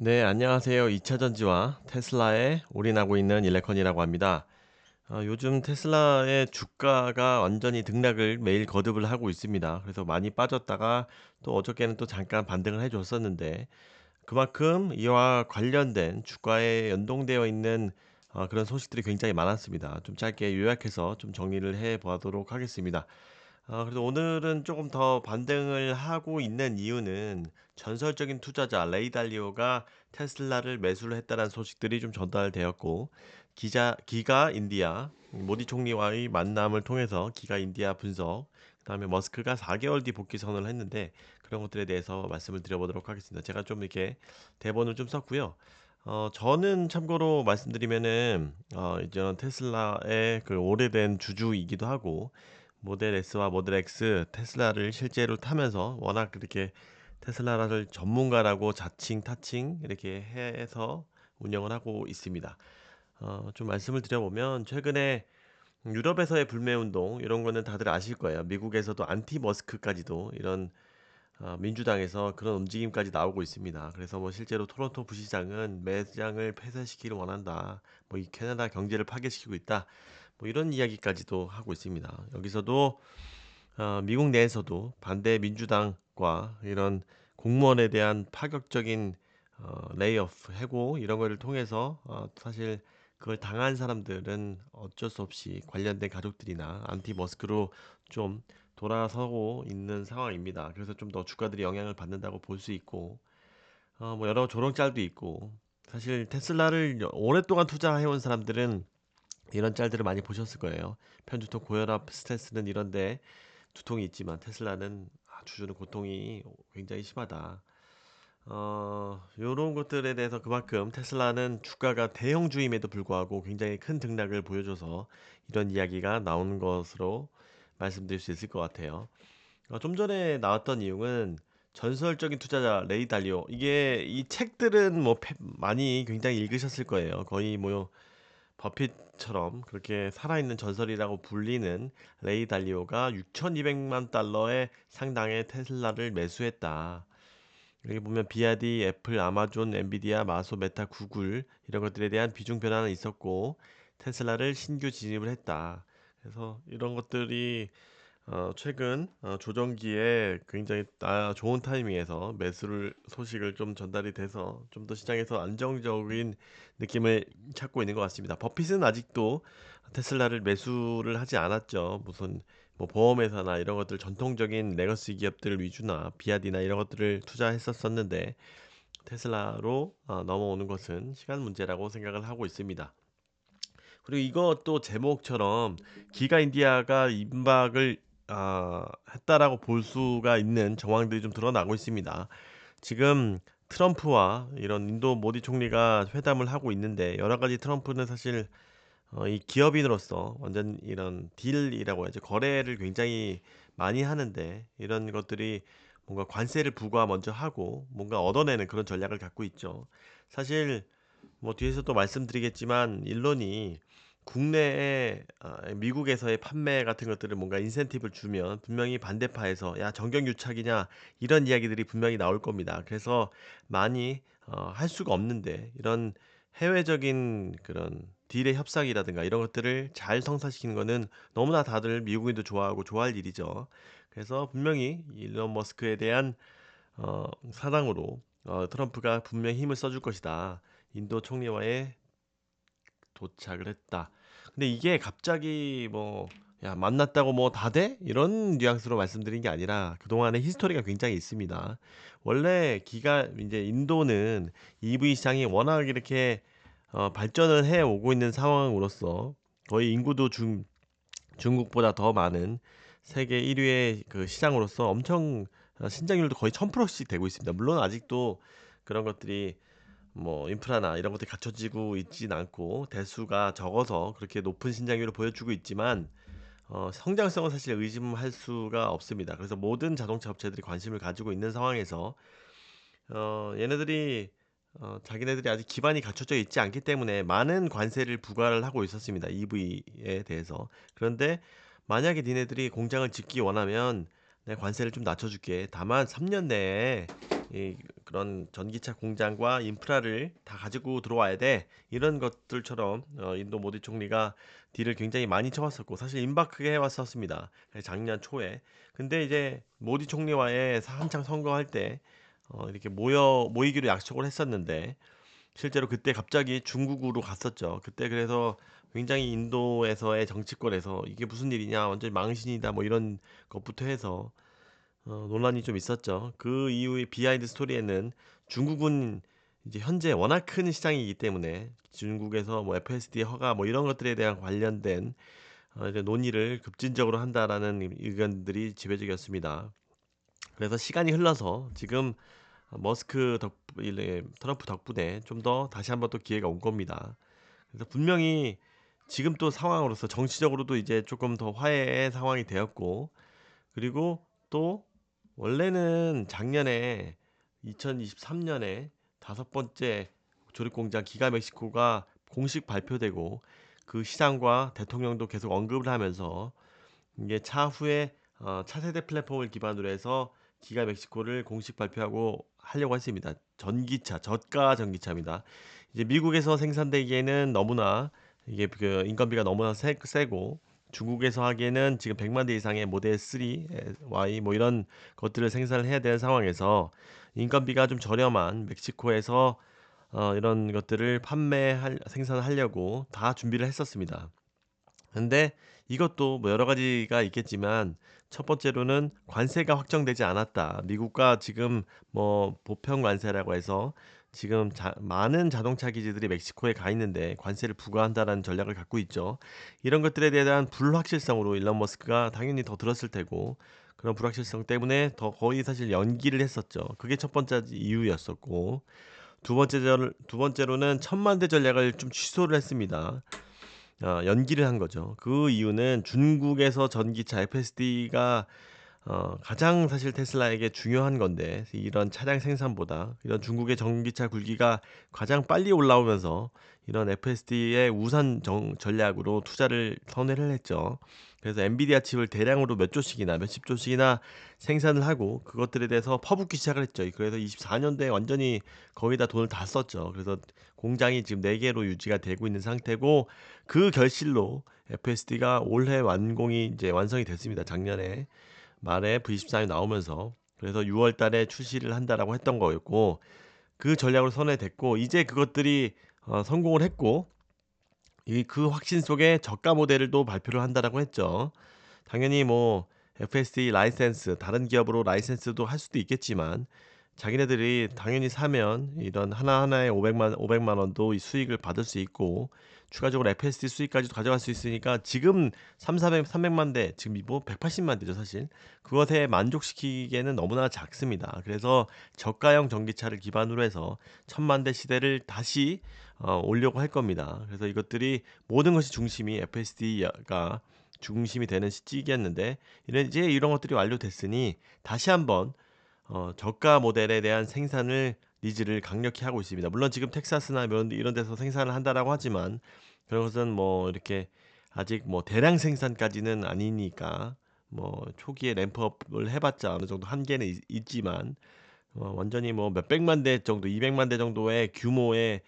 네, 안녕하세요. 2차 전지와 테슬라에 올인하고 있는 일레컨이라고 합니다. 요즘 테슬라의 주가가 완전히 등락을 매일 거듭을 하고 있습니다. 그래서 많이 빠졌다가 또 어저께는 또 잠깐 반등을 해줬었는데 그만큼 이와 관련된 주가에 연동되어 있는 그런 소식들이 굉장히 많았습니다. 좀 짧게 요약해서 좀 정리를 해 보도록 하겠습니다. 그래도 오늘은 조금 더 반등을 하고 있는 이유는 전설적인 투자자 레이 달리오가 테슬라를 매수를 했다는 소식들이 좀 전달되었고 기가 인디아 모디 총리와의 만남을 통해서 기가 인디아 분석 그다음에 머스크가 4개월 뒤 복귀 선언을 했는데 그런 것들에 대해서 말씀을 드려보도록 하겠습니다. 제가 좀 이렇게 대본을 좀 썼고요. 저는 참고로 말씀드리면은 이제 테슬라의 그 오래된 주주이기도 하고 모델 S와 모델 X 테슬라를 실제로 타면서 워낙 그렇게 테슬라를 전문가라고 자칭 타칭 이렇게 해서 운영을 하고 있습니다. 좀 말씀을 드려보면 최근에 유럽에서의 불매운동 이런 거는 다들 아실 거예요. 미국에서도 안티 머스크까지도 이런 민주당에서 그런 움직임까지 나오고 있습니다. 그래서 뭐 실제로 토론토 부시장은 매장을 폐쇄시키기를 원한다. 뭐 이 캐나다 경제를 파괴시키고 있다. 뭐 이런 이야기까지도 하고 있습니다. 여기서도 미국 내에서도 반대 민주당과 이런 공무원에 대한 파격적인 레이오프, 해고 이런 거를 통해서 사실 그걸 당한 사람들은 어쩔 수 없이 관련된 가족들이나 안티 머스크로 좀 돌아서고 있는 상황입니다. 그래서 좀 더 주가들이 영향을 받는다고 볼 수 있고 뭐 여러 조롱짤도 있고 사실 테슬라를 오랫동안 투자해온 사람들은 이런 짤들을 많이 보셨을 거예요. 편두통 고혈압 스트레스는 이런데 두통이 있지만 테슬라는 주주는 고통이 굉장히 심하다. 요런 것들에 대해서 그만큼 테슬라는 주가가 대형주임에도 불구하고 굉장히 큰 등락을 보여줘서 이런 이야기가 나오는 것으로 말씀드릴 수 있을 것 같아요. 좀 전에 나왔던 내용은 전설적인 투자자 레이 달리오. 이게 이 책들은 뭐 많이 굉장히 읽으셨을 거예요. 거의 뭐 버핏처럼 그렇게 살아있는 전설이라고 불리는 레이 달리오가 6,200만 달러의 상당의 테슬라를 매수했다. 여기 보면 비아디, 애플, 아마존, 엔비디아, 마소, 메타, 구글 이런 것들에 대한 비중 변화는 있었고 테슬라를 신규 진입을 했다. 그래서 이런 것들이 최근 조정기에 굉장히 좋은 타이밍에서 매수를 소식을 좀 전달이 돼서 좀 더 시장에서 안정적인 느낌을 찾고 있는 것 같습니다. 버핏은 아직도 테슬라를 매수를 하지 않았죠. 무슨 뭐 보험회사나 이런 것들 전통적인 레거시 기업들 위주나 비아디나 이런 것들을 투자했었었는데 테슬라로 넘어오는 것은 시간 문제라고 생각을 하고 있습니다. 그리고 이것도 제목처럼 기가 인디아가 임박을 했다라고 볼 수가 있는 정황들이 좀 드러나고 있습니다. 지금 트럼프와 이런 인도 모디 총리가 회담을 하고 있는데 여러 가지 트럼프는 사실 이 기업인으로서 완전 이런 딜이라고 해야죠. 거래를 굉장히 많이 하는데 이런 것들이 뭔가 관세를 부과 먼저 하고 뭔가 얻어내는 그런 전략을 갖고 있죠. 사실 뭐 뒤에서 또 말씀드리겠지만 일론이 국내에 미국에서의 판매 같은 것들을 뭔가 인센티브를 주면 분명히 반대파에서 야 정경유착이냐 이런 이야기들이 분명히 나올 겁니다. 그래서 많이 할 수가 없는데 이런 해외적인 그런 딜의 협상이라든가 이런 것들을 잘 성사시키는 거는 너무나 다들 미국인도 좋아하고 좋아할 일이죠. 그래서 분명히 일론 머스크에 대한 사당으로 트럼프가 분명히 힘을 써줄 것이다. 인도 총리와의 도착을 했다. 근데 이게 갑자기 뭐, 야, 만났다고 뭐 다 돼? 이런 뉘앙스로 말씀드린 게 아니라 그동안의 히스토리가 굉장히 있습니다. 원래 이제 인도는 EV 시장이 워낙 이렇게 발전을 해 오고 있는 상황으로서 거의 인구도 중국보다 더 많은 세계 1위의 그 시장으로서 엄청 신장률도 거의 1000%씩 되고 있습니다. 물론 아직도 그런 것들이 뭐 인프라나 이런 것들이 갖춰지고 있진 않고 대수가 적어서 그렇게 높은 신장률을 보여주고 있지만 성장성은 사실 의심할 수가 없습니다. 그래서 모든 자동차 업체들이 관심을 가지고 있는 상황에서 얘네들이 자기네들이 아직 기반이 갖춰져 있지 않기 때문에 많은 관세를 부과를 하고 있었습니다. EV에 대해서. 그런데 만약에 니네들이 공장을 짓기 원하면 내 관세를 좀 낮춰줄게. 다만 3년 내에 이 그런 전기차 공장과 인프라를 다 가지고 들어와야 돼. 이런 것들처럼 인도 모디 총리가 딜을 굉장히 많이 쳐왔었고 사실 임박하게 해왔었습니다. 작년 초에. 근데 이제 모디 총리와의 한창 선거할 때 이렇게 모이기로 약속을 했었는데 실제로 그때 갑자기 중국으로 갔었죠. 그때 그래서 굉장히 인도에서의 정치권에서 이게 무슨 일이냐, 완전히 망신이다, 뭐 이런 것부터 해서 논란이 좀 있었죠. 그 이후의 비하인드 스토리에는 중국은 이제 현재 워낙 큰 시장이기 때문에 중국에서 뭐 FSD 허가 뭐 이런 것들에 대한 관련된 이제 논의를 급진적으로 한다라는 의견들이 지배적이었습니다. 그래서 시간이 흘러서 지금 트럼프 덕분에 좀 더 다시 한번 또 기회가 온 겁니다. 그래서 분명히 지금 또 상황으로서 정치적으로도 이제 조금 더 화해의 상황이 되었고 그리고 또 원래는 작년에 2023년에 다섯 번째 조립공장 기가 멕시코가 공식 발표되고 그 시장과 대통령도 계속 언급을 하면서 이게 차후에 차세대 플랫폼을 기반으로 해서 기가 멕시코를 공식 발표하고 하려고 했습니다. 전기차, 저가 전기차입니다. 이제 미국에서 생산되기에는 너무나 이게 그 인건비가 너무나 세고 중국에서 하기에는 지금 100만 대 이상의 모델 3, Y 뭐 이런 것들을 생산을 해야 되는 상황에서 인건비가 좀 저렴한 멕시코에서 이런 것들을 생산하려고 다 준비를 했었습니다. 근데 이것도 뭐 여러 가지가 있겠지만 첫 번째로는 관세가 확정되지 않았다. 미국과 지금 뭐 보편 관세라고 해서 지금 많은 자동차 기지들이 멕시코에 가 있는데 관세를 부과한다라는 전략을 갖고 있죠. 이런 것들에 대한 불확실성으로 일론 머스크가 당연히 더 들었을 테고 그런 불확실성 때문에 더 거의 사실 연기를 했었죠. 그게 첫 번째 이유였었고 두 번째로는 천만 대 전략을 좀 취소를 했습니다. 연기를 한 거죠. 그 이유는 중국에서 전기차 FSD가 가장 사실 테슬라에게 중요한 건데 이런 차량 생산보다 이런 중국의 전기차 굴기가 가장 빨리 올라오면서 이런 FSD의 전략으로 투자를 선회를 했죠. 그래서 엔비디아 칩을 대량으로 몇십 조씩이나 생산을 하고 그것들에 대해서 퍼붓기 시작을 했죠. 그래서 24년도에 완전히 거의 다 돈을 다 썼죠. 그래서 공장이 지금 4개로 유지가 되고 있는 상태고 그 결실로 FSD가 올해 이제 완성이 됐습니다. 작년에 말에 V14이 나오면서 그래서 6월 달에 출시를 한다라고 했던 거였고 그 전략으로 선회됐고 이제 그것들이 성공을 했고 그 확신 속에 저가 모델도 발표를 한다라고 했죠. 당연히 뭐 FSD 라이센스 다른 기업으로 라이센스도 할 수도 있겠지만 자기네들이 당연히 사면 이런 하나하나에 500만 원도 이 수익을 받을 수 있고 추가적으로 FSD 수익까지도 가져갈 수 있으니까 지금 300만 대 지금 뭐 180만 대죠 사실 그것에 만족시키기에는 너무나 작습니다. 그래서 저가형 전기차를 기반으로 해서 1000만 대 시대를 다시 오려고 할 겁니다. 그래서 이것들이 모든 것이 중심이 FSD가 중심이 되는 시기였는데 이제 이런 것들이 완료됐으니 다시 한번 저가 모델에 대한 생산을 니즈를 강력히 하고 있습니다. 물론 지금 텍사스나 이런 데서 생산을 한다라고 하지만 그런 것은 뭐 이렇게 아직 뭐 대량 생산까지는 아니니까 뭐 초기에 램프업을 해봤자 어느 정도 한계는 있지만 완전히 뭐 몇백만 대 정도, 200만 대 정도의 규모의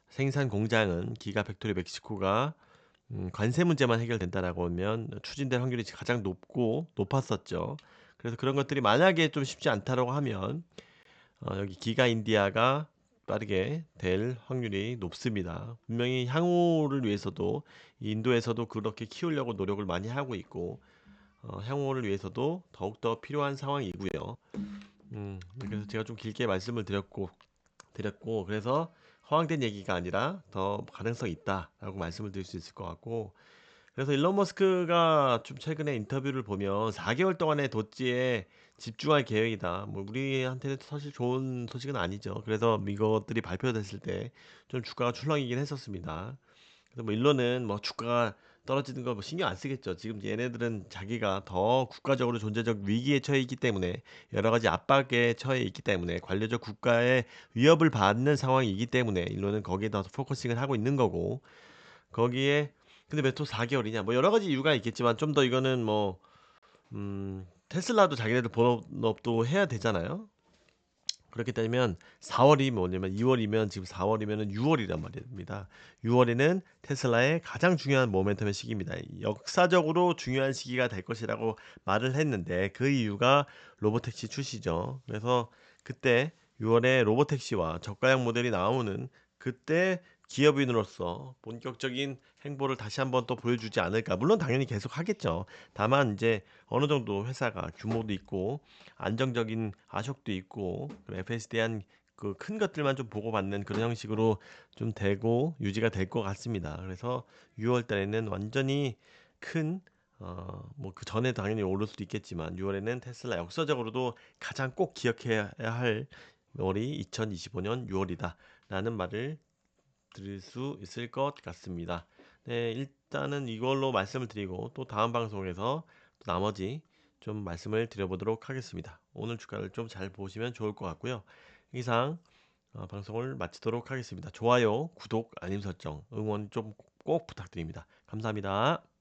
생산 공장은 기가 팩토리 멕시코가 관세 문제만 해결된다라고 하면 추진될 확률이 가장 높았었죠. 그래서 그런 것들이 만약에 좀 쉽지 않다라고 하면 여기 기가 인디아가 빠르게 될 확률이 높습니다. 분명히 향후를 위해서도 인도에서도 그렇게 키우려고 노력을 많이 하고 있고 향후를 위해서도 더욱더 필요한 상황이고요. 그래서 제가 좀 길게 말씀을 드렸고 그래서 허황된 얘기가 아니라 더 가능성이 있다라고 말씀을 드릴 수 있을 것 같고 그래서 일론 머스크가 좀 최근에 인터뷰를 보면 4개월 동안의 도지에 집중할 계획이다. 뭐 우리한테는 사실 좋은 소식은 아니죠. 그래서 이것들이 발표됐을 때 좀 주가가 출렁이긴 했었습니다. 그래서 뭐 일론은 뭐 주가가 떨어지는 거 뭐 신경 안 쓰겠죠. 지금 얘네들은 자기가 더 국가적으로 존재적 위기에 처해 있기 때문에 여러 가지 압박에 처해 있기 때문에 관료적 국가의 위협을 받는 상황이기 때문에 일론은 거기에 더 포커싱을 하고 있는 거고 거기에 근데 왜 또 4개월이냐? 뭐 여러 가지 이유가 있겠지만 좀 더 이거는 테슬라도 자기네들 본업도 해야 되잖아요. 그렇게 따지면 4 월이 뭐냐면 2 월이면 지금 4 월이면은 6 월이란 말입니다. 6 월에는 테슬라의 가장 중요한 모멘텀의 시기입니다. 역사적으로 중요한 시기가 될 것이라고 말을 했는데 그 이유가 로보택시 출시죠. 그래서 그때 6 월에 로보택시와 저가형 모델이 나오는 그때 기업인으로서 본격적인 행보를 다시 한번 또 보여주지 않을까. 물론 당연히 계속하겠죠. 다만 이제 어느 정도 회사가 규모도 있고 안정적인 아식도 있고 FS에 대한 그 큰 것들만 좀 보고받는 그런 형식으로 좀 되고 유지가 될 것 같습니다. 그래서 6월 달에는 완전히 큰 뭐 그 전에 당연히 오를 수도 있겠지만 6월에는 테슬라 역사적으로도 가장 꼭 기억해야 할 월이 2025년 6월이다라는 말을 드릴 수 있을 것 같습니다. 네, 일단은 이걸로 말씀을 드리고 또 다음 방송에서 또 나머지 좀 말씀을 드려보도록 하겠습니다. 오늘 주가를 좀 잘 보시면 좋을 것 같고요. 이상 방송을 마치도록 하겠습니다. 좋아요, 구독, 알림 설정, 응원 좀 꼭 부탁드립니다. 감사합니다.